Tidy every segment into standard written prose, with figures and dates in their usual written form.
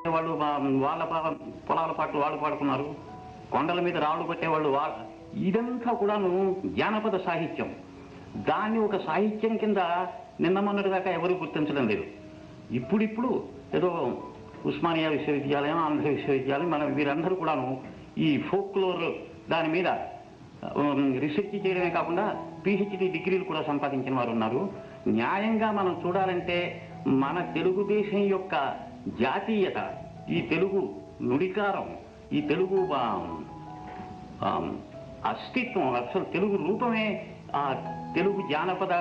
వాళ్ళు వాళ్ళ పొలాల పాటలు వాళ్ళు పాడుకున్నారు, కొండల మీద రాళ్ళు కొట్టేవాళ్ళు ఇదంతా కూడాను జానపద సాహిత్యం. దాన్ని ఒక సాహిత్యం కింద నిన్న మొన్నటి దాకా ఎవరు గుర్తించడం లేదు. ఇప్పుడిప్పుడు ఏదో ఉస్మానియా విశ్వవిద్యాలయం, ఆంధ్ర విశ్వవిద్యాలయం, మన వీరందరూ కూడాను ఈ ఫోక్లోర్ దాని మీద రీసెర్చ్ చేయడమే కాకుండా పిహెచ్డి డిగ్రీలు కూడా సంపాదించిన వారు ఉన్నారు. న్యాయంగా మనం చూడాలంటే మన తెలుగుదేశం యొక్క జాతీయత, ఈ తెలుగు నుడికారం, ఈ తెలుగు అస్తిత్వం, అసలు తెలుగు రూపమే ఆ తెలుగు జానపద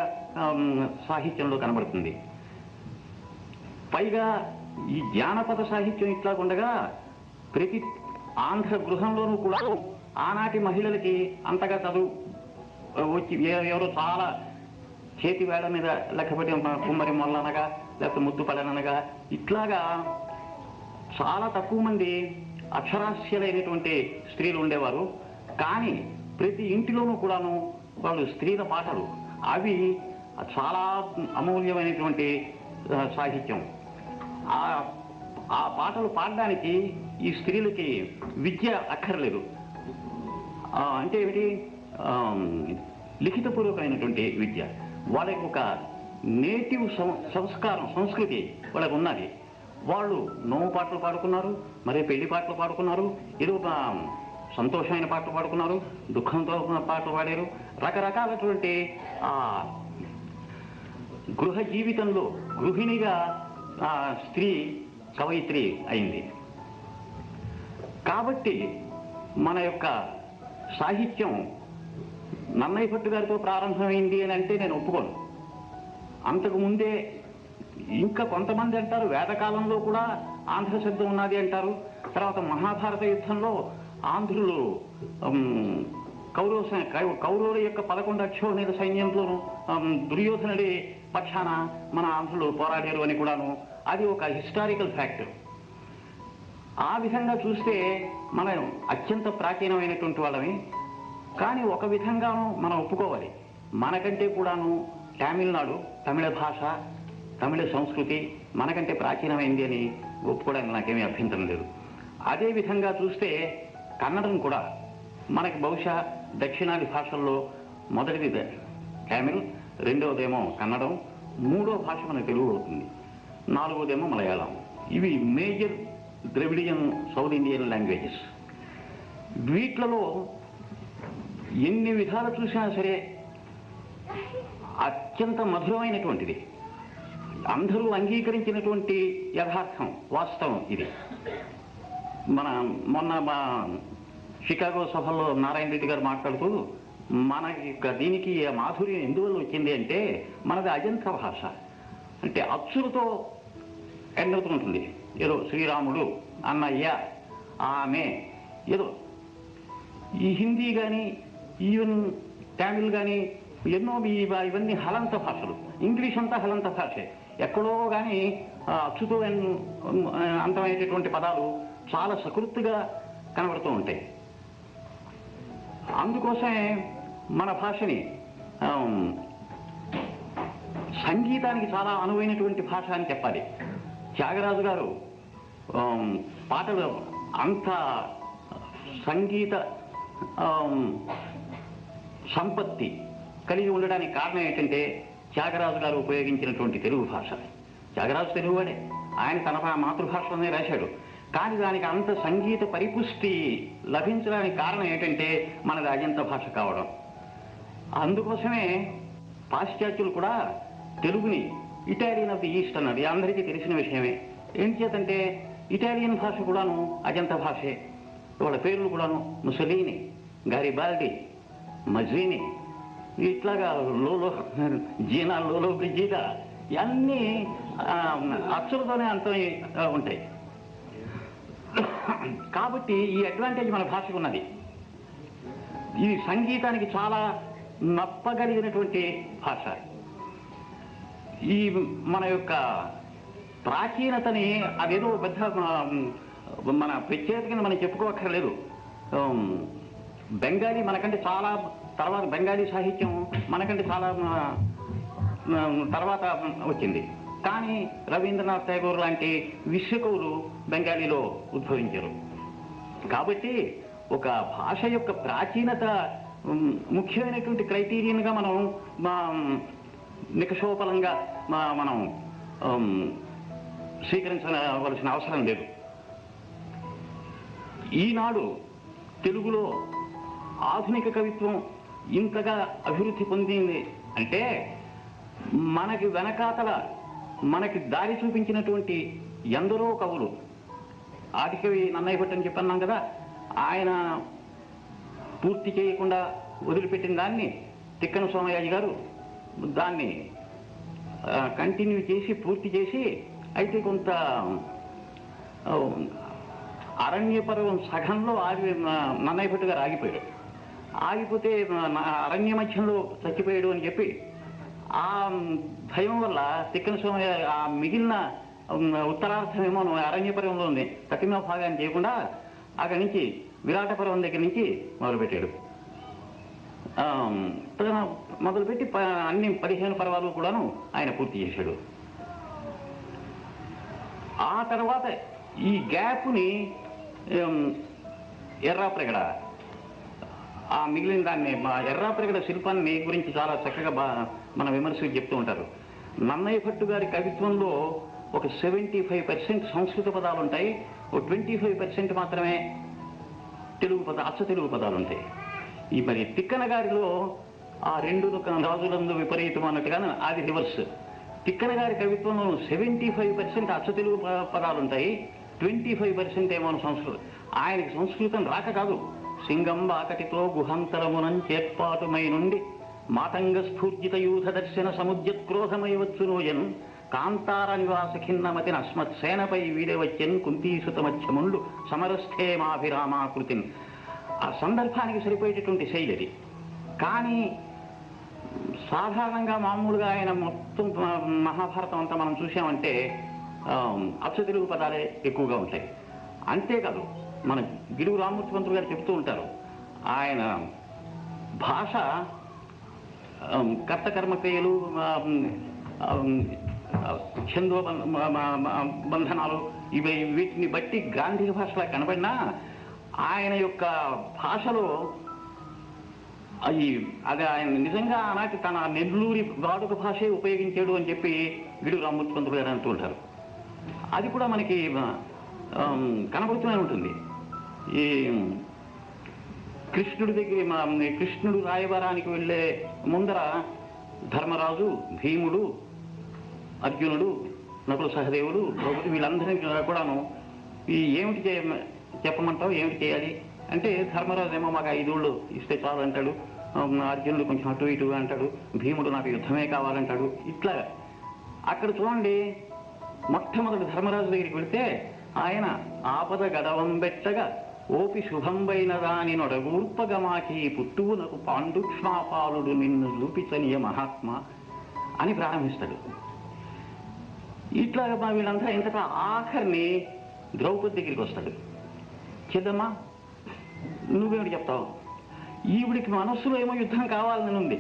సాహిత్యంలో కనబడుతుంది. పైగా ఈ జానపద సాహిత్యం ఇట్లా ఉండగా ప్రతి ఆంధ్ర గృహంలోనూ కూడా ఆనాటి మహిళలకి అంతగా చదువు వచ్చి ఎవరో చాలా చేతి వేళ మీద లెక్కపెట్టి కుమ్మరి మొల్లనగా లేకపోతే ముద్దు పడనగా ఇట్లాగా చాలా తక్కువ మంది అక్షరాస్యులైనటువంటి స్త్రీలు ఉండేవారు. కానీ ప్రతి ఇంటిలోనూ కూడాను వాళ్ళు స్త్రీల పాటలు, అవి చాలా అమూల్యమైనటువంటి సాహిత్యం. ఆ పాటలు పాడడానికి ఈ స్త్రీలకి విద్య అక్కర్లేదు. అంటే ఏమిటి, లిఖితపూర్వకమైనటువంటి విద్య. వాళ్ళకి ఒక నేటివ్ సంస్కారం, సంస్కృతి వాళ్ళకు ఉన్నది. వాళ్ళు నోము పాటలు పాడుకున్నారు, మరి పెళ్లి పాటలు పాడుకున్నారు, ఏదో సంతోషమైన పాటలు పాడుకున్నారు, దుఃఖంతో పాటలు పాడారు. రకరకాలటువంటి గృహ జీవితంలో గృహిణిగా స్త్రీ కవయిత్రి అయింది. కాబట్టి మన యొక్క సాహిత్యం నన్నయ్య భట్టు గారితో ప్రారంభమైంది అని అంటే నేను ఒప్పుకోను. అంతకుముందే ఇంకా కొంతమంది అంటారు వేదకాలంలో కూడా ఆంధ్ర శబ్దం ఉన్నది అంటారు. తర్వాత మహాభారత యుద్ధంలో ఆంధ్రులు కౌరవుల యొక్క 11 అక్షోహిణీల సైన్యంలోనూ దుర్యోధనుడి పక్షాన మన ఆంధ్రులు పోరాడారు అని కూడాను అది ఒక హిస్టారికల్ ఫ్యాక్ట్. ఆ విధంగా చూస్తే మనం అత్యంత ప్రాచీనమైనటువంటి వాళ్ళమే. కానీ ఒక విధంగాను మనం ఒప్పుకోవాలి, మనకంటే కూడాను తమిళనాడు, తమిళ భాష, తమిళ సంస్కృతి మనకంటే ప్రాచీనమైంది అని ఒప్పుకోవడానికి నాకేమీ అభ్యంతరం లేదు. అదేవిధంగా చూస్తే కన్నడం కూడా మనకి బహుశా దక్షిణాది భాషల్లో మొదటిది తమిళ్, రెండవదేమో కన్నడం, మూడో భాష మన తెలుగు అవుతుంది, నాలుగోదేమో మలయాళం. ఇవి major Dravidian south Indian languages. వీటిలలో ఎన్ని విధాలు చూసినా సరే అత్యంత మధురమైనటువంటిది, అందరూ అంగీకరించినటువంటి యథార్థం, వాస్తవం ఇది. మొన్న మా షికాగో సభలో నారాయణ రెడ్డి గారు మాట్లాడుతూ మనకి దీనికి మాధుర్యం ఎందువల్ల వచ్చింది అంటే మనది అజంత భాష. అంటే అచ్చులతో ఎండ్ అవుతుంటుంది. ఏదో శ్రీరాముడు, అన్నయ్య, ఆమె, ఏదో ఈ హిందీ కానీ ఈవెన్ తమిళ్ కానీ ఎన్నో ఇవన్నీ హలంత భాషలు. ఇంగ్లీష్ అంతా హలంత భాషే. ఎక్కడో కానీ అచ్చుతో అంతమయ్యేటటువంటి పదాలు చాలా సకృత్తుగా కనబడుతూ ఉంటాయి. అందుకోసమే మన భాషని సంగీతానికి చాలా అనువైనటువంటి భాష అని చెప్పాలి. త్యాగరాజు గారు పాటలు అంత సంగీత సంపత్తి కలిగి ఉండడానికి కారణం ఏంటంటే త్యాగరాజు గారు ఉపయోగించినటువంటి తెలుగు భాష. త్యాగరాజు తెలుగువాడే, ఆయన తన మాతృభాషలోనే రాశాడు. కానీ దానికి అంత సంగీత పరిపుష్టి లభించడానికి కారణం ఏంటంటే మనది అజంత భాష కావడం. అందుకోసమే పాశ్చాత్యులు కూడా తెలుగుని ఇటాలియన్ ఆఫ్ ది ఈస్ట్ అన్నది అందరికీ తెలిసిన విషయమే. ఏం చేతంటే ఇటాలియన్ భాష కూడాను అజంత భాషే. వాళ్ళ పేర్లు కూడాను ముసలీని, గారిబాల్డి, మజ్రీని, ఇట్లాగా లోలో జీనా, లోలో బ్రిజీదా, ఇవన్నీ అక్షరతోనే అంతమై ఉంటాయి. కాబట్టి ఈ అడ్వాంటేజ్ మన భాషకు ఉన్నది. ఈ సంగీతానికి చాలా నప్పగలిగినటువంటి భాష. ఈ మన యొక్క ప్రాచీనతని అదేదో పెద్ద మన ప్రత్యేకంగా మనం చెప్పుకోవక్కర్లేదు. బెంగాలీ మనకంటే చాలా తర్వాత, బెంగాలీ సాహిత్యం మనకంటే చాలా తర్వాత వచ్చింది. కానీ రవీంద్రనాథ్ ఠాగూర్ లాంటి విశ్వకవులు బెంగాలీలో ఉద్భవించారు. కాబట్టి ఒక భాష యొక్క ప్రాచీనత ముఖ్యమైనటువంటి క్రైటీరియన్గా మనం నికషోపలంగా మనం స్వీకరించవలసిన అవసరం లేదు. ఈనాడు తెలుగులో ఆధునిక కవిత్వం ఇంతగా అభివృద్ధి పొందింది అంటే మనకి వెనకాతల మనకి దారి చూపించినటువంటి ఎందరో కవులు, ఆదికవి నన్నయ్య భట్ అని చెప్పన్నాం కదా, ఆయన పూర్తి చేయకుండా వదిలిపెట్టిన దాన్ని తిక్కన సోమయాజి గారు దాన్ని కంటిన్యూ చేసి పూర్తి చేసి, అయితే కొంత అరణ్యపర్వం సగంలో నన్నయ్య భట్ గారు ఆగిపోయాడు. ఆగిపోతే అరణ్య మధ్యంలో చచ్చిపోయాడు అని చెప్పి ఆ భయం వల్ల తిక్కన సోమయ్య ఆ మిగిలిన ఉత్తరార్థమేమో అరణ్యపర్వంలో ఉంది ప్రతిమా భాగాన్ని చేయకుండా అక్కడి నుంచి విరాటపర్వం దగ్గర నుంచి మొదలుపెట్టాడు. మొదలుపెట్టి అన్ని 15 పర్వాలు కూడాను ఆయన పూర్తి చేశాడు. ఆ తర్వాత ఈ గ్యాప్ని ఎర్రాప్రగడ ఆ మిగిలిన దాన్ని ఎర్రాప్రగడ శిల్పాన్ని గురించి చాలా చక్కగా మన విమర్శలు చెప్తూ ఉంటారు. నన్నయ్య భట్టు గారి కవిత్వంలో ఒక 75% సంస్కృత పదాలు ఉంటాయి, ఒక 25% మాత్రమే అచ్చ తెలుగు పదాలు ఉంటాయి. ఈ మరి తిక్కన గారిలో ఆ 2 రాజులందు విపరీతం అన్నట్టుగా అది రివర్స్. తిక్కన గారి కవిత్వంలో 75% అచ్చ తెలుగు పదాలు ఉంటాయి, 25% ఏమో సంస్కృతం. ఆయనకి సంస్కృతం రాక కాదు, సింగంబాకటితో గుహంతరమునం చేర్పాటుమై నుండి మాతంగ స్ఫూర్జిత యూథ దర్శన సముద్యక్రోధమై వచ్చునోయన్ కాంతార నివాస ఖిన్నమతిని అస్మత్సేనపై వీడవచ్చన్ కుంతీసుత మధ్యముండు సమరస్థే మాభిరామాకృతిని. ఆ సందర్భానికి సరిపోయేటటువంటి శైలి అది. కానీ సాధారణంగా మామూలుగా ఆయన మొత్తం మహాభారతం అంతా మనం చూసామంటే అచ్చ తెలుగు పదాలే ఎక్కువగా ఉంటాయి. అంతేకాదు మన గిడుగు రామమూర్తి పంతులు గారు చెప్తూ ఉంటారు, ఆయన భాష కర్తకర్మక్రియలు ఛందో బంధనాలు వీటిని బట్టి గాంధీ భాషలా కనబడినా ఆయన యొక్క భాషలో అది ఆయన నిజంగా ఆనాటి తన నెల్లూరి వాడుక భాషే ఉపయోగించాడు అని చెప్పి గిడుగు రామమూర్తి పంతులు గారు అంటూ ఉంటారు. అది కూడా మనకి కనబడుతూనే ఉంటుంది. ఈ కృష్ణుడి దగ్గర కృష్ణుడు రాయబారానికి వెళ్ళే ముందర ధర్మరాజు, భీముడు, అర్జునుడు, నకుల సహదేవుడు, ద్రౌపది వీళ్ళందరినీ కూడాను ఏమిటి చెప్పమంటావు, ఏమిటి చేయాలి అంటే ధర్మరాజు ఏమో మాకు 5 ఊళ్ళు ఇస్తే చాలు అంటాడు, అర్జునుడు కొంచెం అటు ఇటు అంటాడు, భీముడు నాకు యుద్ధమే కావాలంటాడు. ఇట్లా అక్కడ చూడండి, మొట్టమొదటి ధర్మరాజు దగ్గరికి వెళితే ఆయన ఆపద గడవం బెట్టగా ఓపి శుభంబైన దాని నొడగూర్పగమాకి పుట్టువునకు పాండుక్ష్మాపాలుడు నిన్ను చూపించనీయ మహాత్మ అని ప్రారంభిస్తాడు. ఇట్లా వీళ్ళంతా ఇంతటా ఆఖరిని ద్రౌపది దగ్గరికి వస్తాడు. చెల్లమ్మా నువ్వేమిటి చెప్తావు? ఈవిడికి మనస్సులో ఏమో యుద్ధం కావాలని ఉంది,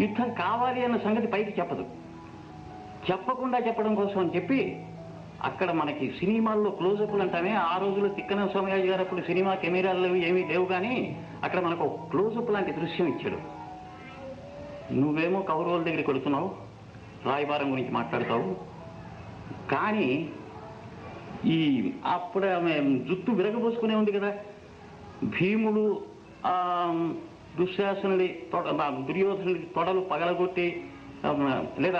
యుద్ధం కావాలి అన్న సంగతి పైకి చెప్పదు. చెప్పకుండా చెప్పడం కోసం అని చెప్పి అక్కడ మనకి సినిమాల్లో క్లోజప్లు అంటామే, ఆ రోజుల్లో తిక్కన సోమయాజి గారు అప్పుడు సినిమా కెమెరాలు ఏమీ లేవు, కానీ అక్కడ మనకు క్లోజప్ లాంటి దృశ్యం ఇచ్చాడు. నువ్వేమో కౌరవుల దగ్గరికి కొడుతున్నావు, రాయబారం గురించి మాట్లాడతావు, కానీ అప్పుడు ఆమె జుట్టు విరగబోసుకునే ఉంది కదా. భీముడు దుశ్శాసనుడి దుర్యోధనుడి తొడలు పగలగొట్టి లేదా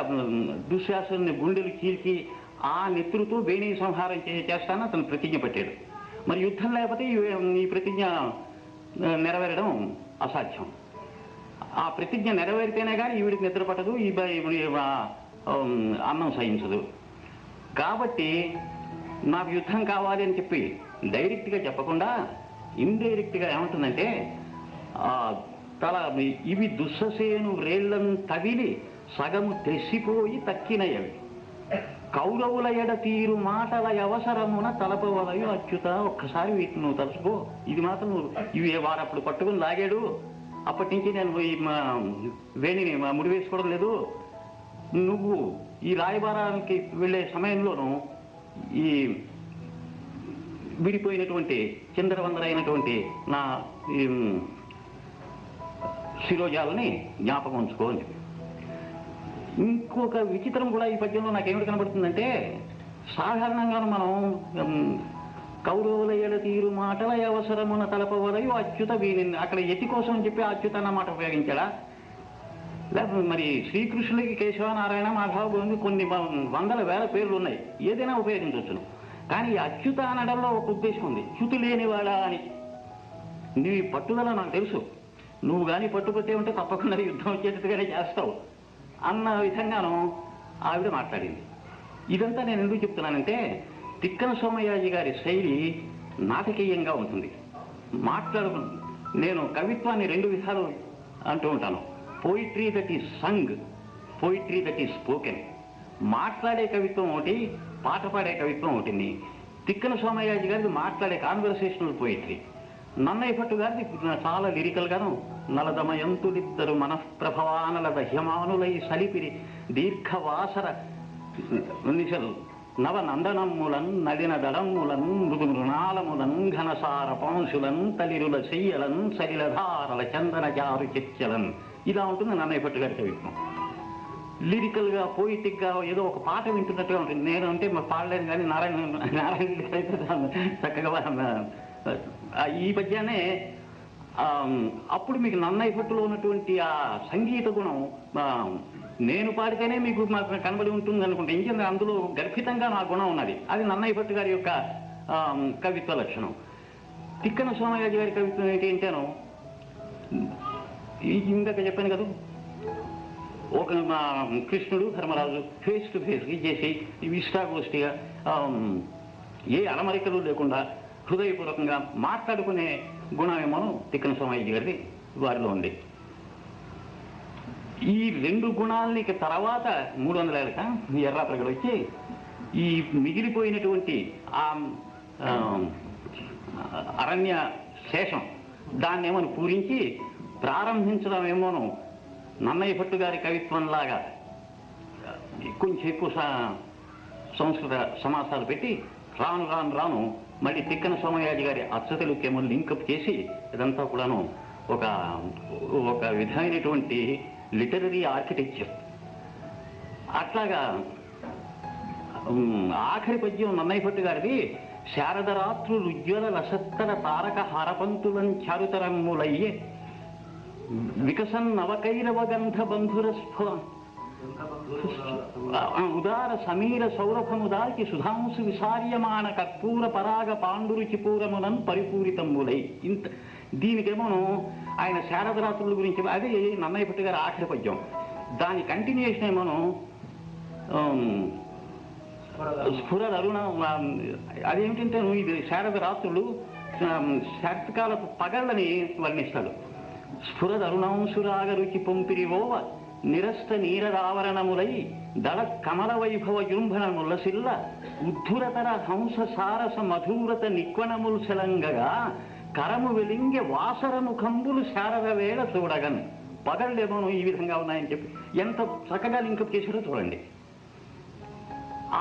దుశ్శాసనుని గుండెలు చీల్చి ఆ నెత్తురుతో వేణి సంహారం చేస్తానని అతను ప్రతిజ్ఞ పెట్టాడు. మరి యుద్ధం లేకపోతే ఈ ప్రతిజ్ఞ నెరవేరడం అసాధ్యం. ఆ ప్రతిజ్ఞ నెరవేరితేనే కానీ ఈవిడికి నిద్ర పట్టదు, ఈ అన్నం సహించదు. కాబట్టి నాకు యుద్ధం కావాలి అని చెప్పి డైరెక్ట్గా చెప్పకుండా ఇండైరెక్ట్గా ఏమంటుందంటే ఇవి దుస్ససేను రేళ్లను తగిలి సగము తెసిపోయి తక్కినయవి కౌరవుల ఎడ తీరు మాటల అవసరమున తలపవలయు అచ్యుత. ఒక్కసారి వీటిని నువ్వు తలుసుకో, ఇది మాత్రం ఇవి వాడప్పుడు పట్టుకుని లాగాడు, అప్పటి నుంచి నేను వేణిని ముడి వేసుకోవడం లేదు. నువ్వు ఈ రాయబారానికి వెళ్ళే సమయంలోనూ ఈ విడిపోయినటువంటి చిందరవందరైనటువంటి నా శిరోజాలని జ్ఞాపకం ఉంచుకోని. ఇంకొక విచిత్రం కూడా ఈ పద్యంలో నాకేమిటి కనబడుతుందంటే, సాధారణంగా మనం కౌరవుల ఎడ తీరు మాటల అవసరమున తలపవలయు అచ్యుత వీని, అక్కడ ఎతి కోసం అని చెప్పి అచ్యుత అన్న మాట ఉపయోగించాడా, లేకపోతే మరి శ్రీకృష్ణుడికి కేశవ నారాయణ మాధవ గోవింద కొన్ని వందల వేల పేర్లు ఉన్నాయి, ఏదైనా ఉపయోగించవచ్చును. కానీ అచ్యుత అనడంలో ఒక ఉద్దేశం ఉంది, చ్యుతి లేనివాడా అని. నీ పట్టుదల నాకు తెలుసు, నువ్వు కానీ పట్టుకొచ్చే ఉంటే తప్పకుండా యుద్ధం వచ్చేటట్టుగానే చేస్తావు అన్న విధంగాను ఆవిడ మాట్లాడింది. ఇదంతా నేను ఎందుకు చెప్తున్నానంటే, తిక్కన సోమయాజి గారి శైలి నాటకీయంగా ఉంటుంది. నేను కవిత్వాన్ని రెండు విధాలు అంటూ ఉంటాను. Poetry that is Sung, poetry that is spoken. మాట్లాడే కవిత్వం ఒకటి, పాట పాడే కవిత్వం ఒకటి. తిక్కన సోమయాజి గారిది మాట్లాడే కాన్వర్సేషనల్ పోయిట్రీ. నన్నయ్య భట్టు గారిది చాలా లిరికల్గాను, నలదమయంతులిద్దరు మనఃప్రభవానల దహ్యమానులై సలిపిరి దీర్ఘవాసర నిశలు నవ నందనమ్ములన్ నడిన దడమ్ములన్ మృదు మృణాలములన్ ఘనసార పంశులన్ తలిరుల చెయ్యలన్ సలిలధారల చందన చారు చర్చలన్. ఇలా ఉంటుంది నన్నయ్య భట్టు గారి కవిత్వం. లిరికల్గా పోయిటిక్గా ఏదో ఒక పాట వింటున్నట్టుగా ఉంటుంది. నేను అంటే పాడలేను కానీ నారాయణ చక్కగా ఈ పద్యాన్నే అప్పుడు మీకు నన్నయ్య భట్టులో ఉన్నటువంటి ఆ సంగీత గుణం నేను పాడితేనే మీకు మాకు కనబడి ఉంటుంది అనుకుంటే, ఇంకేందుకు అందులో గర్భితంగా నా గుణం ఉన్నది. అది నన్నయ్య భట్టు గారి యొక్క కవిత్వ లక్షణం. తిక్కన సోమయాజి గారి కవిత్వం ఏంటి అంటేను, ఇందాక చెప్పాను కదా, ఒక కృష్ణుడు ధర్మరాజు ఫేస్ టు ఫేస్ ఇచ్చేసి ఇష్టాగోష్ఠిగా ఏ అలమరికలు లేకుండా హృదయపూర్వకంగా మాట్లాడుకునే గుణమేమో తిక్కన సోమయాజి గారి వారిలో ఉంది. ఈ రెండు గుణాలని తర్వాత 300 ఏళ్ళక ఎర్రాత్రగలు వచ్చి ఈ మిగిలిపోయినటువంటి ఆ అరణ్య శేషం దాన్నేమో పూరించి ప్రారంభించడం ఏమోను నన్నయ్య భట్టు గారి కవిత్వంలాగా కొంచెం ఎక్కువ సంస్కృత సమాసాలు పెట్టి రాను రాను రాను మళ్ళీ తిక్కన సోమయాజి గారి అచ్చతలుకేమో లింకప్ చేసి ఇదంతా కూడాను ఒక విధమైనటువంటి లిటరరీ ఆర్కిటెక్చర్. అట్లాగా ఆఖరి పద్యం నన్నయ్య భట్టు గారిది, శారదరాత్రులు ఉజ్వల లసత్తర తారక హారపంతులం చారుతరమ్ములయ్యే వికసన్ నవకైరవ గంధ బంధుర ఉదార సమీర సౌరభముదాకి సుధాంసు విసార్యమాన కర్పూర పరాగ పాండురుచి పూరమునన్ పరిపూరితములై. ఇంత దీనికేమోను ఆయన శారదరాత్రుల గురించి, అది నన్నయ్య భట్టు గారి ఆఖరి పద్యం. దాని కంటిన్యూషన్ ఏమోను స్ఫుర అరుణ, అదేమిటంటే ఇది శారదరాత్రులు శరత్కాలపు పగళ్ళని వర్ణిస్తాడు. స్ఫురదరుణాంశురాగ రుచి పొంపిరివోవ నిరస్త నీరదావరణములై దళ కమల వైభవ జృంభణములసిల్ల ఉద్ధురతర హంస సారస మధురత నిక్వణములు సెలంగగా కరము వెలింగె వాసరము కంబులు శారద వేళ చూడగన్. పగళ్ళేమోను ఈ విధంగా ఉన్నాయని చెప్పి ఎంత చక్కగా లింకప్ చేశారో చూడండి.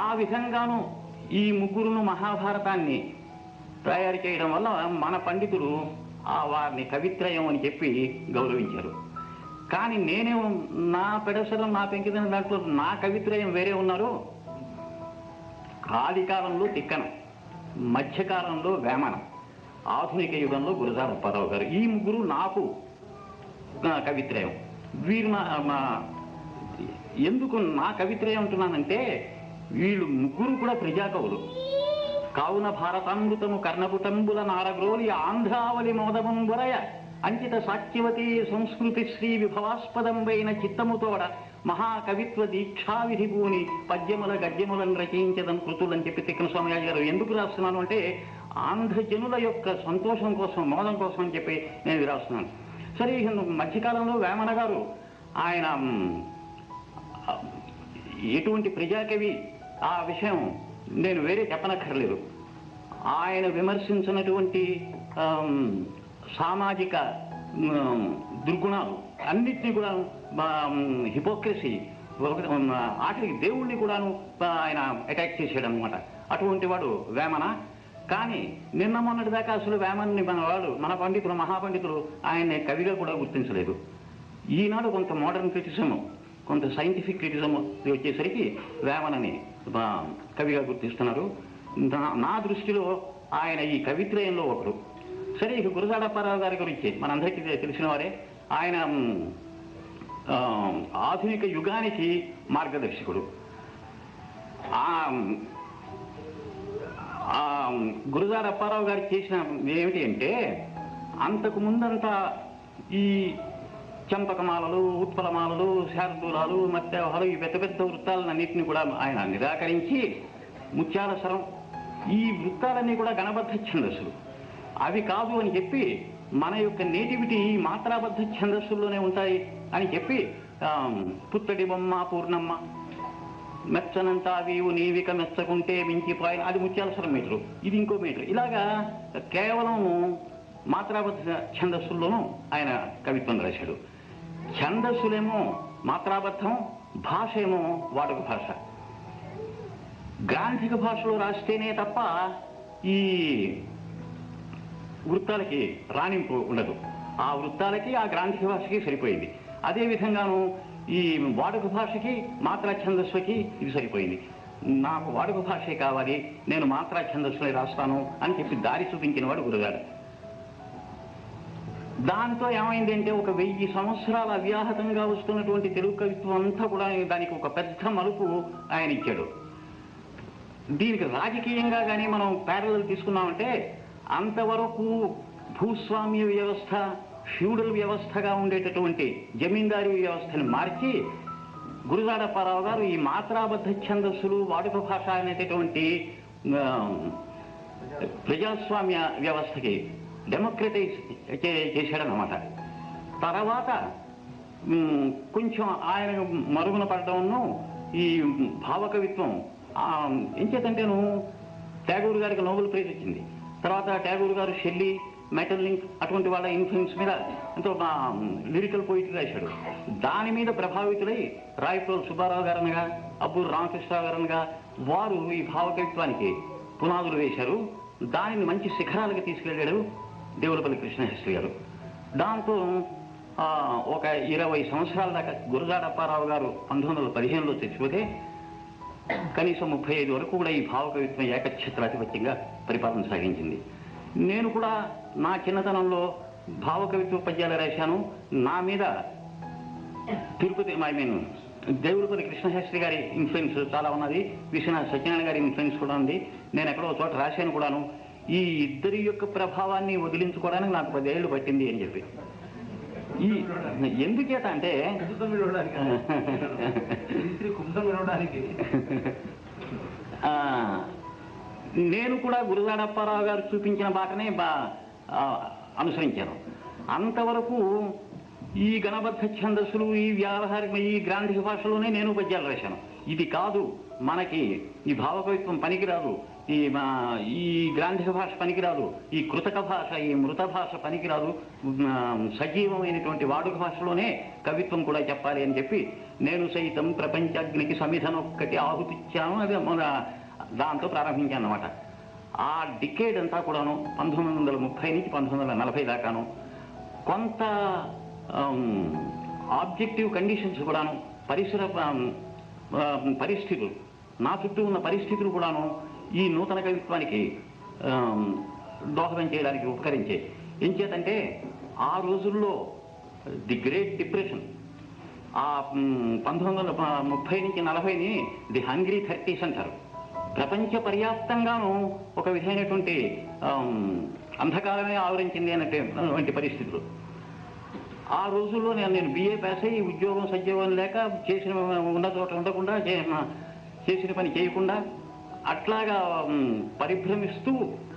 ఆ విధంగాను ఈ ముగ్గురును మహాభారతాన్ని తయారు చేయడం వల్ల మన పండితులు వారిని కవిత్రయం అని చెప్పి గౌరవించారు. కానీ నేనేమో నా పెడసరం నా పెంకిదన దాంట్లో నా కవిత్రయం వేరే ఉన్నారు. ఆదికాలంలో తిక్కన, మధ్యకాలంలో వేమన, ఆధునిక యుగంలో గురజాడ అప్పారావు గారు. ఈ ముగ్గురు నాకు కవిత్రయం. వీరు ఎందుకు నా కవిత్రయం అంటున్నానంటే, వీళ్ళు ముగ్గురు కూడా ప్రజాకవులు. కావున భారతామృతము కర్ణపుటంబుల నారగ్రోలి ఆంధ్రావళి మోదముంబురయ అంకిత సాక్ష్యవతి సంస్కృతి శ్రీ విభవాస్పదంబైన చిత్తముతోడ మహాకవిత్వ దీక్షావిధి భూని పద్యముల గద్యములను రచయించదని కృతులని చెప్పి తిక్కన సోమయాజి గారు ఎందుకు రాస్తున్నాను అంటే, ఆంధ్రజనుల యొక్క సంతోషం కోసం, మోదం కోసం అని చెప్పి నేను రాస్తున్నాను. సరే, మధ్యకాలంలో వేమన గారు ఆయన ఎటువంటి ప్రజాకవి ఆ విషయం నేను వేరే చెప్పనక్కర్లేదు. ఆయన విమర్శించినటువంటి సామాజిక దుర్గుణాలు అన్నిటినీ కూడా హిపోక్రసీ, ఆఖరికి దేవుణ్ణి కూడాను ఆయన అటాక్ చేశాడు అనమాట. అటువంటి వాడు వేమన. కానీ నిన్న మొన్నటి దాకా అసలు వేమన్ని మన పండితులు మహాపండితులు ఆయన్ని కవిగా కూడా గుర్తించలేదు. ఈనాడు కొంత మోడర్న్ క్రిటిసిజం, కొంత సైంటిఫిక్ క్రిటిసిజం వచ్చేసరికి వేమనని కవిగా గుర్తిస్తున్నారు. నా దృష్టిలో ఆయన ఈ కవిత్రయంలో ఒకరు. సరే, ఇక గురజాడ అప్పారావు గారి గురించి మనందరికీ తెలిసిన వారే. ఆయన ఆధునిక యుగానికి మార్గదర్శకుడు. గురజాడ అప్పారావు గారు చేసిన ఏమిటి అంటే, అంతకు ముందంతా ఈ చంపకమాలలు, ఉత్పలమాలలు, శార్దూలాలు, మత్స్యవహాలు, ఈ పెద్ద పెద్ద వృత్తాలన్నింటినీ కూడా ఆయన నిరాకరించి ముత్యాల సరం, ఈ వృత్తాలన్నీ కూడా గణబద్ధ ఛందస్సులు, అవి కాదు అని చెప్పి మన యొక్క నేటివిటీ మాత్రాబద్ధ ఛందస్సుల్లోనే ఉంటాయి అని చెప్పి పుత్తడి బొమ్మ పూర్ణమ్మ, మెచ్చనంతా వీవు నీవిక మెచ్చకుంటే మించిపోయిన, అది ముత్యాల స్వరం మీటరు, ఇది ఇంకో మీటరు. ఇలాగా కేవలం మాత్రాబద్ధ ఛందస్సుల్లోనూ ఆయన కవిత్వం రాశాడు. ఛందస్సులేమో మాత్రాబద్ధం, భాష ఏమో వాడుక భాష. గ్రాంథిక భాషలో రాస్తేనే తప్ప ఈ వృత్తాలకి రాణింపు ఉండదు. ఆ వృత్తాలకి ఆ గ్రాంథిక భాషకి సరిపోయింది. అదేవిధంగాను ఈ వాడుక భాషకి మాత్రా ఛందస్సుకి ఇది సరిపోయింది. నాకు వాడుక భాషే కావాలి, నేను మాత్రా ఛందస్సులే రాస్తాను అని చెప్పి దారి చూపించిన వాడు గురజాడ. దాంతో ఏమైందంటే, ఒక 1000 సంవత్సరాల అవ్యాహతంగా వస్తున్నటువంటి తెలుగు కవిత్వం అంతా కూడా దానికి ఒక పెద్ద మలుపు ఆయన ఇచ్చాడు. దీనికి రాజకీయంగా కానీ మనం ప్యారలల్ తీసుకున్నామంటే, అంతవరకు భూస్వామ్య వ్యవస్థ, ఫ్యూడల్ వ్యవస్థగా ఉండేటటువంటి జమీందారీ వ్యవస్థని మార్చి గురజాడ అప్పారావు గారు ఈ మాత్రాబద్ధ ఛందస్సులు, వాడుక భాష అనేటటువంటి ప్రజాస్వామ్య వ్యవస్థకి డెమోక్రటైజ్ చేశాడనమాట. తర్వాత కొంచెం ఆయన మరుగున పడడంను ఈ భావకవిత్వం ఎంచేతంటేను ట్యాగూర్ గారికి నోబెల్ ప్రైజ్ వచ్చింది. తర్వాత ట్యాగూర్ గారు షెల్లీ, మెటర్లింక్ అటువంటి వాళ్ళ ఇన్ఫ్లుయెన్స్ మీద ఎంతో లిరికల్ పోయిటరీ రాశాడు. దాని మీద ప్రభావితులై రాయప్రోలు సుబ్బారావు గారనగా, అబ్బూరు రామకృష్ణరావు గారనగా వారు ఈ భావకవిత్వానికి పునాదులు వేశారు. దానిని మంచి శిఖరాలకు తీసుకెళ్ళాడు దేవులపల్లి కృష్ణశాస్త్రి గారు. దాంతో ఒక 20 సంవత్సరాల దాకా గురజాడ అప్పారావు గారు 1915లో చచ్చిపోతే కనీసం 35 వరకు కూడా ఈ భావకవిత్వం ఏకఛత్రాధిపత్యంగా పరిపాలన సాగించింది. నేను కూడా నా చిన్నతనంలో భావకవిత్వ పద్యాలు రాశాను. నా మీద తిరుపతి దేవులపల్లి కృష్ణశాస్త్రి గారి ఇన్ఫ్లుయెన్స్ చాలా ఉన్నది, విశ్వనాథ సత్యనారాయణ గారి ఇన్ఫ్లుయెన్స్ కూడా ఉంది. నేను ఎక్కడో చోట రాశాను కూడాను. ఈ ఇద్దరి యొక్క ప్రభావాన్ని వదిలించుకోవడానికి నాకు 10 ఏళ్ళు పట్టింది అని చెప్పి. ఈ ఎందుచేత అంటే నేను కూడా గురజాడ అప్పారావు గారు చూపించిన బాటనే అనుసరించాను. అంతవరకు ఈ గణబద్ధ ఛందస్సులు, ఈ వ్యావహారిక, ఈ గ్రాంథిక భాషలోనే నేను పద్యాలు రాశాను. ఇది కాదు, మనకి ఈ భావకవిత్వం పనికిరాదు, ఈ గ్రాంథిక భాష పనికిరాదు, ఈ కృతక భాష, ఈ మృత భాష పనికిరాదు, సజీవమైనటువంటి వాడుక భాషలోనే కవిత్వం కూడా చెప్పాలి అని చెప్పి నేను సైతం ప్రపంచాగ్నికి సమిధనొక్కటి ఆహుతిచ్చాను. అది దాంతో ప్రారంభించాను అన్నమాట. ఆ డికేడ్ అంతా కూడాను 1930 నుంచి 1940 దాకాను కొంత ఆబ్జెక్టివ్ కండిషన్స్ కూడాను, పరిస్థితులు, నా చుట్టూ ఉన్న పరిస్థితులు కూడాను ఈ నూతన కవిత్వానికి దోహదం చేయడానికి ఉపకరించే. ఏం చేతంటే, ఆ రోజుల్లో ది గ్రేట్ డిప్రెషన్, ఆ 1930 నుంచి 40ని ది హంగ్రీ 30s అంటారు. ప్రపంచ పర్యాప్తంగాను ఒక విధమైనటువంటి అంధకారమే ఆవరించింది అన్నటువంటి పరిస్థితులు. ఆ రోజుల్లో నేను BA పాస్ అయ్యి ఉద్యోగం సద్యోగం లేక చేసిన ఉన్న చోట ఉండకుండా, చేసిన పని చేయకుండా అట్లాగా పరిభ్రమిస్తూ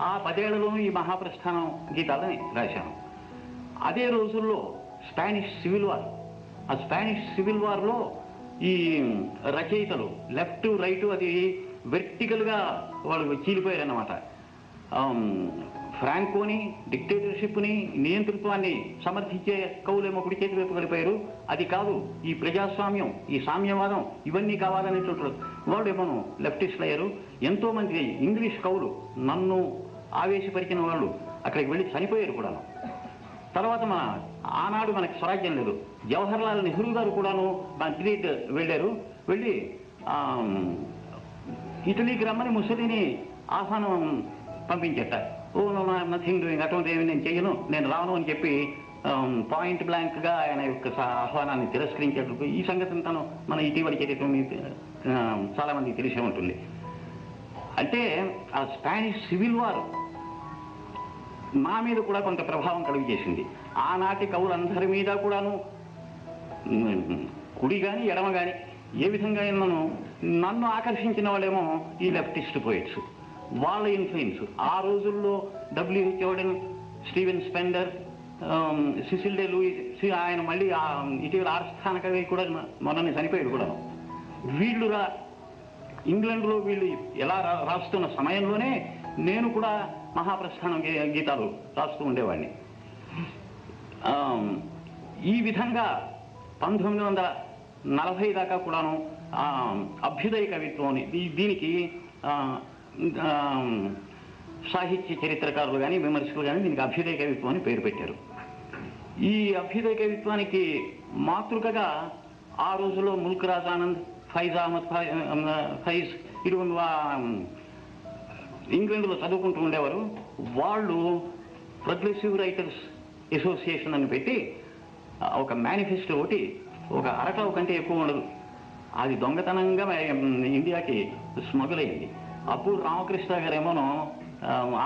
ఆ 10 ఏళ్లలోనూ ఈ మహాప్రస్థానం గీతాలని రాశాను. అదే రోజుల్లో స్పానిష్ సివిల్ వార్, ఆ స్పానిష్ సివిల్ వార్లో ఈ రచయితలు లెఫ్ట్ రైట్ అది వెర్టికల్గా వాళ్ళు చీలిపోయారన్నమాట. ఫ్రాంకోని డిక్టేటర్షిప్ని నియంతృత్వాన్ని సమర్థించే కవులేమో కుడి చేతి వైపు వెళ్ళిపోయారు. అది కాదు, ఈ ప్రజాస్వామ్యం, ఈ సామ్యవాదం ఇవన్నీ కావాలనేటువంటి వాళ్ళేమో లెఫ్టిస్టులు అయ్యారు. ఎంతోమంది ఇంగ్లీష్ కవులు నన్ను ఆవేశపరిచిన వాళ్ళు అక్కడికి వెళ్ళి చనిపోయారు కూడాను. తర్వాత ఆనాడు మనకి స్వరాజ్యం లేదు, జవహర్లాల్ నెహ్రూ గారు కూడాను తిరిగి వెళ్ళారు. వెళ్ళి ఇటలీకి రమ్మని ముసలిని ఆహ్వానం పంపించేట. నథింగ్ డూయింగ్, అటువంటి ఏమి నేను చెయ్యను, నేను రాను అని చెప్పి పాయింట్ బ్లాంక్గా ఆయన యొక్క ఆహ్వానాన్ని తిరస్కరించాడు. ఈ సంగతిని తను మన ఇటీవల చరిత్ర చాలామందికి తెలిసే ఉంటుంది. అంటే ఆ స్పానిష్ సివిల్ వార్ నా మీద కూడా కొంత ప్రభావం కలుగజేసింది. ఆనాటి కవులందరి మీద కూడాను కుడి కానీ ఎడమ కానీ ఏ విధంగా నన్ను ఆకర్షించిన వాళ్ళేమో ఈ లెఫ్టిస్ట్ పోయిట్స్, వాళ్ళ ఇన్ఫ్లుయెన్స్. ఆ రోజుల్లో డబ్ల్యూహెచ్ ఓడెన్, స్టీవెన్ స్పెండర్, సిసిల్ డే లూయిస్, ఆయన మళ్ళీ ఇటీవల ఆస్థాన కవి కూడా మొన్న చనిపోయాడు కూడా. వీళ్ళు ఇంగ్లాండ్లో వీళ్ళు ఎలా రాస్తున్న సమయంలోనే నేను కూడా మహాప్రస్థానం గీతాలు రాస్తూ ఉండేవాడిని. ఈ విధంగా 1940 దాకా కూడాను అభ్యుదయ కవిత్వం, దీనికి సాహిత్య చరిత్రకారులు కానీ విమర్శకులు కానీ దీనికి అభ్యుదయ కవిత్వం అని పేరు పెట్టారు. ఈ అభ్యుదయ కవిత్వానికి మాతృకగా ఆ రోజుల్లో ముల్క్ రాజ్ ఆనంద్, ఫైజ్ అహ్మద్ ఫైజ్ ఇటువంటి ఇంగ్లాండ్లో చదువుకుంటూ ఉండేవారు. వాళ్ళు ప్రోగ్రెసివ్ రైటర్స్ అసోసియేషన్ అని పెట్టి ఒక మేనిఫెస్టో ఒకటి, ఒక అరటావు కంటే ఎక్కువ ఉండదు, అది దొంగతనంగా ఇండియాకి స్మగుల్ అయింది. అప్పుడు రామకృష్ణ గారేమో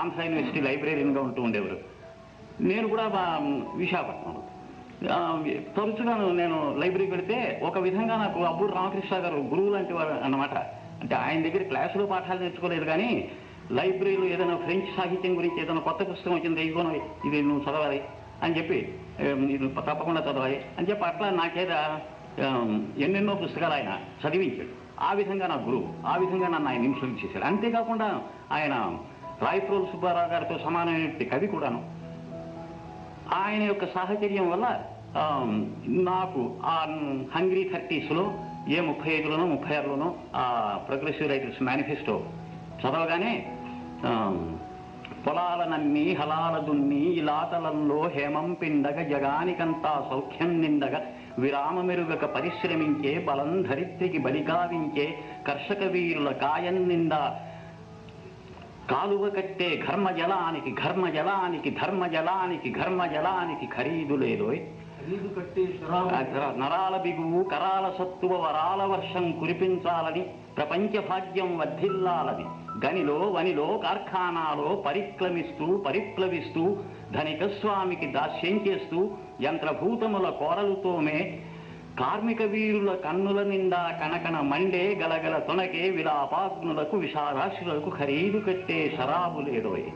ఆంధ్ర యూనివర్సిటీ లైబ్రరీగా ఉంటూ ఉండేవారు. నేను కూడా విశాఖపట్నంలో తరచుగా నేను లైబ్రరీకి వెళితే ఒక విధంగా నాకు అబ్బూరు రామకృష్ణ గారు గురువు లాంటి వారు అన్నమాట. అంటే ఆయన దగ్గర క్లాసులో పాఠాలు నేర్చుకోలేదు, కానీ లైబ్రరీలో ఏదైనా ఫ్రెంచ్ సాహిత్యం గురించి ఏదైనా కొత్త పుస్తకం వచ్చింది, ఇదిగోనో ఇది నువ్వు చదవాలి అని చెప్పి, ఇది తప్పకుండా చదవాలి అని చెప్పి అట్లా నాకేద ఎన్నెన్నో పుస్తకాలు ఆయన చదివించాడు. ఆ విధంగా నా గురువు, ఆ విధంగా నన్ను ఆయన ఇన్ఫ్లుయెన్స్ చేశాడు. అంతేకాకుండా ఆయన రాయప్రోలు సుబ్బారావు గారితో సమానమైన కవి కూడాను. ఆయన యొక్క సాహచర్యం వల్ల నాకు ఆ హంగ్రీ 30sలో ఏ 35లోనో 36లోనో ఆ ప్రోగ్రెసివ్ రైటర్స్ మేనిఫెస్టో చదవగానే పొలాలనన్నీ హలాల దున్ని ఇలాతలంలో హేమం పిండగ జగానికంతా సౌఖ్యం నిండగ విరామమెరుగక పరిశ్రమించే బలం ధరిత్రికి బలికావించే కర్షక వీరుల కాయం నిండా కాలువ కట్టే ఘర్మజలానికి ఘర్మజలానికి ధర్మజలానికి ఘర్మజలానికి ఖరీదు లేదోయ్, నరాల బిగువు కరాల సత్తువ వరాల వర్షం కురిపించాలని ప్రపంచ భాగ్యం వర్ధిల్లాలని గనిలో వనిలో కార్ఖానాలో పరిప్లవిస్తూ ధనిక స్వామికి దాస్యం చేస్తూ యంత్రభూతముల కోరలుతోమే కార్మిక వీరుల కన్నుల నిండా కనకన మండే గలగల తొనకే విలాపాగ్నులకు విషారాశులకు ఖరీదు కట్టే శరాబు లేదోయ్.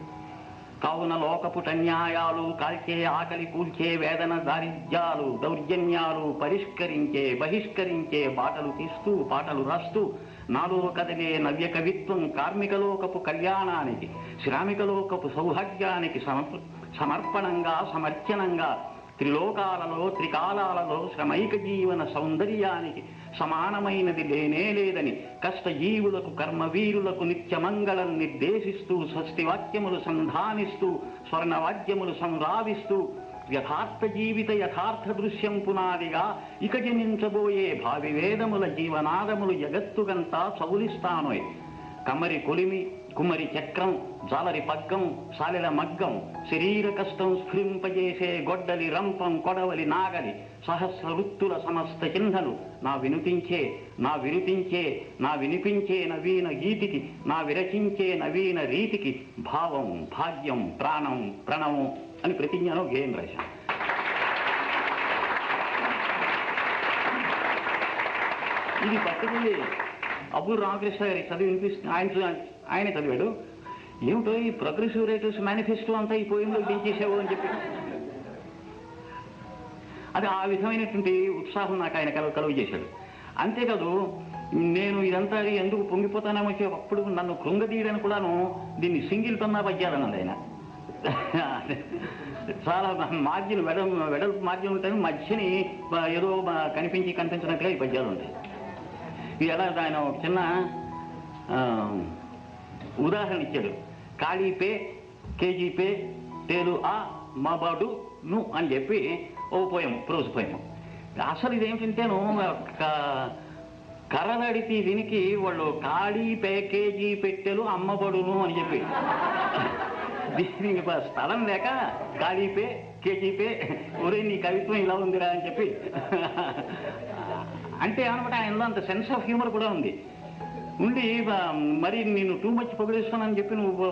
కావున లోకపుటన్యాయాలు కాల్చే ఆకలి కూల్చే వేదన దారిద్ర్యాలు దౌర్జన్యాలు బహిష్కరించే బాటలు తీస్తూ పాటలు రాస్తూ నాలో కదిలే నవ్య కవిత్వం కార్మికలోకపు కళ్యాణానికి శ్రామికలోకపు సౌభాగ్యానికి సమర్పణంగా సమర్చనంగా త్రిలోకాలలో త్రికాలాలలో శ్రమైక జీవన సౌందర్యానికి సమానమైనది లేనే లేదని కష్టజీవులకు కర్మవీరులకు నిత్యమంగళం నిర్దేశిస్తూ స్వస్తివాక్యములు సంధానిస్తూ స్వర్ణవాద్యములు సంరావిస్తూ యథార్థ జీవిత యథార్థ దృశ్యం పునాదిగా ఇక జనించబోయే భావి వేదముల జీవనాదములు జగత్తుకంతా చౌలిస్తానోయ్. కమరి కొలిమి కుమరి చక్రం జాలరి పగ్గం సాలెల మగ్గం శరీర కష్టం స్ఫురింపజేసే గొడ్డలి రంపం కొడవలి నాగలి సహస్ర వృత్తుల సమస్త చిహ్నలు నా వినిపించే నవీన గీతికి నా విరచించే నవీన రీతికి భావం భాగ్యం ప్రాణం ప్రణవం అని ప్రతిజ్ఞలో గేయం రాశాను. ఇది పట్టుకుని అబ్బూరు రామకృష్ణ గారి చదివి వినిపిస్తుంది. ఆయనే చదివాడు. ఏమిటో ఈ ప్రోగ్రెసివ్ రైటర్స్ మేనిఫెస్టో అంతా ఈ పోయిందో దించేసావు అని చెప్పి, అది ఆ విధమైనటువంటి ఉత్సాహం నాకు ఆయన కలుగు చేశాడు. అంతేకాదు నేను ఇదంతా ఎందుకు పొంగిపోతానేమో అప్పుడు నన్ను కృంగదీయడానికి కూడాను దీన్ని సింగిల్ పన్నా పద్యాలన్నది ఆయన. చాలా మార్జిన్ వెడల్పు మార్జిన్ ఉంటుంది, మధ్యని ఏదో కనిపించినట్టుగా ఈ పద్యాలు ఉంటాయి. ఇది ఎలా ఆయన ఒక చిన్న ఉదాహరణ ఇచ్చాడు. ఖాళీ పే కేజీ పే తేలు ఆ మాబాడు ను అని చెప్పి ఓ పోయం, ప్రోజ్ పోయం. అసలు ఇదేమిటంటేను కర్రలడితే దీనికి వాళ్ళు ఖాళీ పే కేజీ పెట్టెలు అమ్మబడును అని చెప్పి, దీనికి స్థలం లేక ఖాళీ పే కేజీ పే ఒరే నీ కవిత్వం ఇలా ఉందిరా అని చెప్పి అంటే అనమాట. ఆయనలో అంత సెన్స్ ఆఫ్ హ్యూమర్ కూడా ఉంది. ఉండి మరి నేను టూ మచ్ పొగిడేస్తున్నానని చెప్పి నువ్వు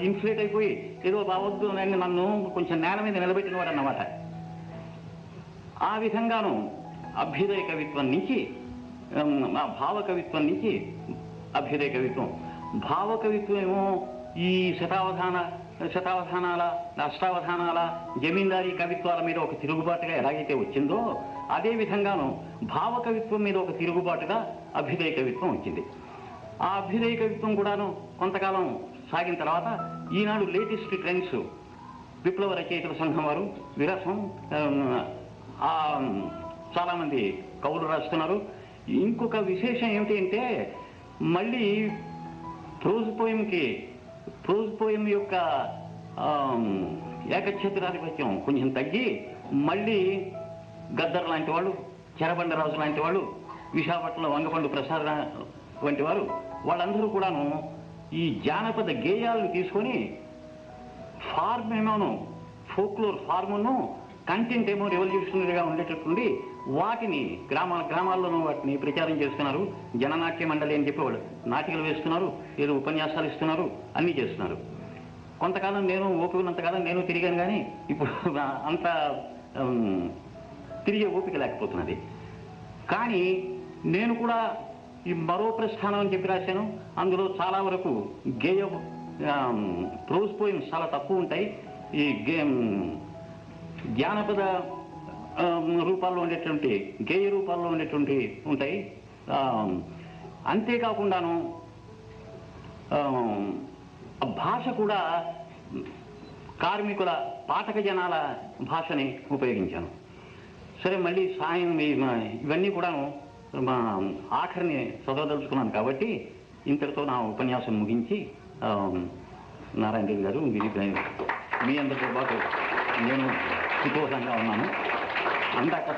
ఇన్ఫ్లేట్ అయిపోయి ఏదో బావద్దు అని నన్ను కొంచెం నేల మీద నిలబెట్టిన వాడు అన్నమాట. ఆ విధంగాను అభ్యుదయ కవిత్వం నుంచి భావ కవిత్వం నుంచి అభ్యుదయ కవిత్వం, భావ కవిత్వం ఏమో ఈ శతావధానాల అష్టావధానాల జమీందారీ కవిత్వాల మీద ఒక తిరుగుబాటుగా ఎలాగైతే వచ్చిందో అదే విధంగాను భావ కవిత్వం మీద ఒక తిరుగుబాటుగా అభ్యుదయ కవిత్వం వచ్చింది. ఆ అభ్యుదయ కవిత్వం కూడాను కొంతకాలం సాగిన తర్వాత ఈనాడు లేటెస్ట్ ట్రెండ్స్ విప్లవ రచయితల సంఘం వారు విరసం చాలామంది కవులు రాస్తున్నారు. ఇంకొక విశేషం ఏమిటి అంటే మళ్ళీ ప్రోజ్ పోయం యొక్క ఏకఛత్రాధిపత్యం కొంచెం తగ్గి మళ్ళీ గద్దర్ లాంటి వాళ్ళు, చెరబండరాజు లాంటి వాళ్ళు, విశాఖపట్నంలో వంగపండు ప్రసాద్ వంటి వారు వాళ్ళందరూ కూడాను ఈ జానపద గేయాలను తీసుకొని ఫార్మ్ ఏమోను ఫోక్లోర్ ఫార్మును కంటెంట్ ఏమో రెవల్యూషనరీగా ఉండేటట్టుండి వాటిని గ్రామాల్లోనూ వాటిని ప్రచారం చేస్తున్నారు. జననాట్య మండలి అని చెప్పి వాళ్ళు నాటికలు వేస్తున్నారు, ఏదో ఉపన్యాసాలు ఇస్తున్నారు, అన్నీ చేస్తున్నారు. కొంతకాలం నేను ఓపిక ఉన్నంతకాలం నేను తిరిగాను, కానీ ఇప్పుడు అంత తిరిగే ఓపిక లేకపోతున్నది. కానీ నేను కూడా ఈ మరో ప్రస్థానం అని చెప్పి రాశాను. అందులో చాలా వరకు గేయ ప్రోజ్ పోయిమ్స్ చాలా తక్కువ ఉంటాయి. ఈ జానపద రూపాల్లో ఉండేటువంటి గేయ రూపాల్లో ఉండేటువంటి ఉంటాయి. అంతేకాకుండాను భాష కూడా కార్మికుల పాఠక జనాల భాషని ఉపయోగించాను. సరే, మళ్ళీ సాయం ఇవన్నీ కూడాను ఆఖరిని చదవదలుచుకున్నాను కాబట్టి ఇంతటితో నా ఉపన్యాసం ముగించి నారాయణ రెడ్డి గారు మీ అందరితో పాటు నేను కుతూహలంగా ఉన్నాను. అందాక